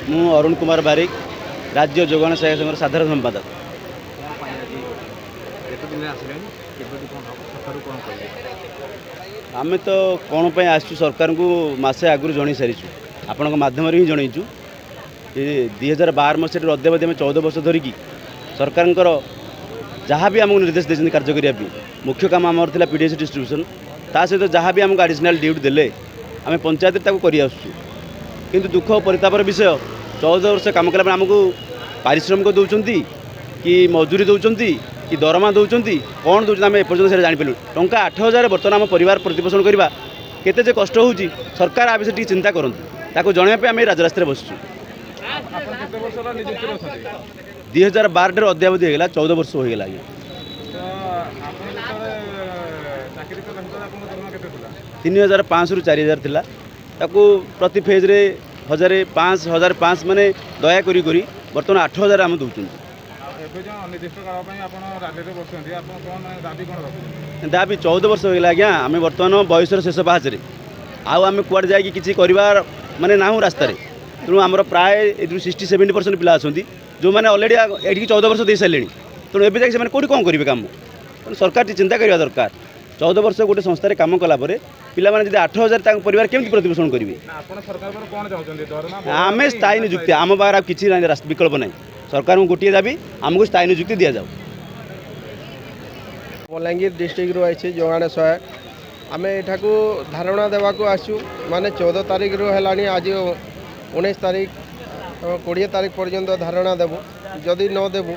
ମୁଁ ଅରୁଣ କୁମାର ବାରିକ राज्य जोगाण सहायक संघर साधारण संपादक। आम तो कौन पर आसु सरकार को मसे आगु जन सारी आपण मध्यम ही जनईचु 2012 मसीह अद्यावधि आम 14 वर्ष धरिकी सरकार जहाँ भी आमको निर्देश देते कार्य करने मुख्य काम आमर था पीडीएस डिस्ट्रीब्यूशन ता सहित जहाँ भी आमको एडिशनल ड्यूटी देले आम पंचायत कर दुख और परितापर विषय 14 वर्ष कम कला आमको पारिश्रमिक दौरान कि मजूरी दौरान कि दरमा दौरान कौन दौरान आम एपर्तन से जापरू टंका 8,000 बर्तमान आम परिवार प्रतिपोषण करवा केते कष्ट हो सरकार आ विषय चिंता करूँ ताको जनवाई आम राजरास्ता बसचु। 2012 अद्यावधि होगा 14 वर्ष होगा। 3,500 रु 4,000 थिला ताकू प्रति फेज रे 1,500 माने दया करी बर्तमान 8,000 आम दौरान दाबी 14 वर्ष होगा आज्ञा आम बर्तमान बयसर शेष पाहाचे आम कुआड़े जाकि किसी कर माने ना रास्तार तेणु आमर प्राय 60-70% पिला अच्छा जो मैंने अलरेडी ये 14 वर्ष दे सारे तेणु एवं जाकि कौटी कौन करेंगे कम सरकार चिंता करवा दरकार 14 वर्ष गोटे संस्थार कम कलापर पिला 8,000 परिवार केमती प्रतिपोषण करेंगे आम स्थायी निजुक्ति आम पाखे किसी विकल्प ना सरकार को गोटे दाबी आमको स्थायी निजुक्ति दि जाऊ। बलांगीर डिस्ट्रिक्ट रू आई जोगाण सहायक आम यहाँ धारणा देवाक आसु माने 14 तारिख रू है आज 19 तारिख 20 तारिख पर्यंत धारणा देवु जदि न देवु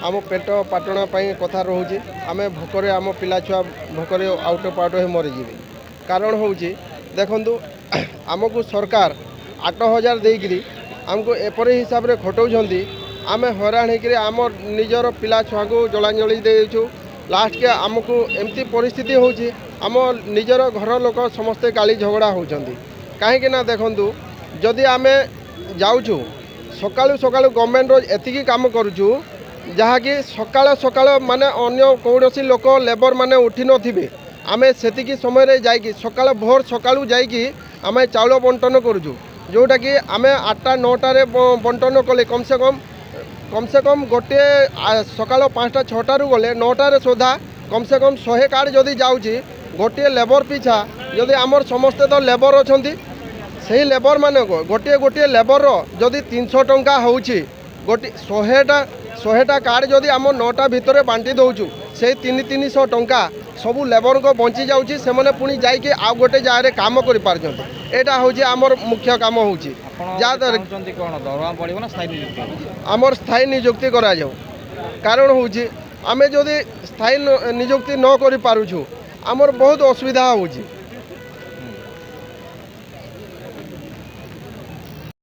आम पेट पाटणा कथा रोचे आम भोकर आम पिला छुआ भोकर आउट पाउट हो मरीजी कारण हूँ देखु आमको सरकार 8,000 देकरी आमको एपरी हिसाब से खटाऊँच आम हैरान होकर आम निजर पिला छुआ को जलांजलि देचु लास्ट के आमको एमती परिस्थिति होची आम निजर घर लोक समस्ते गाली झगड़ा होती कहीं देखु जदि आम जाऊँ सकालू सकालू गवर्नमेंट एतिकी काम करुचु जहाँकि सकाल सकाल माने अन्य कौन लोक लेबर माने उठी नथिबे आम सेतिकी समय जाइकी सकाल भोर सकालू जाइकी आम चाउल बंटन करुचु जोटा कि आम 8-9 बंटन कले कम से कम गोटे सकाल 5-6 गले 9 सुधा कम से कम 100 कार्ड जदि जाऊँगी गोटे लेबर पिछा जदि आमर समस्ते तो लेबर अच्छा से लेबर मान गोटे गोटे लेबर जदि 300 टंका होची गोटे 100टा कार्ड जदि आम 9टा भितर बांटी दौचु से 300 टंका सबू लेबर को बंची जाऊँगी से मैंने पुणी जाइए आउ गोटे जगह काम करा हूँ आमर मुख्य काम हूँ जहाँद्वारा आमर स्थायी नियुक्ति करा जाऊ कारण हूँ आम जदि स्थायी नियुक्ति न कर पारुछु आमर बहुत असुविधा होची।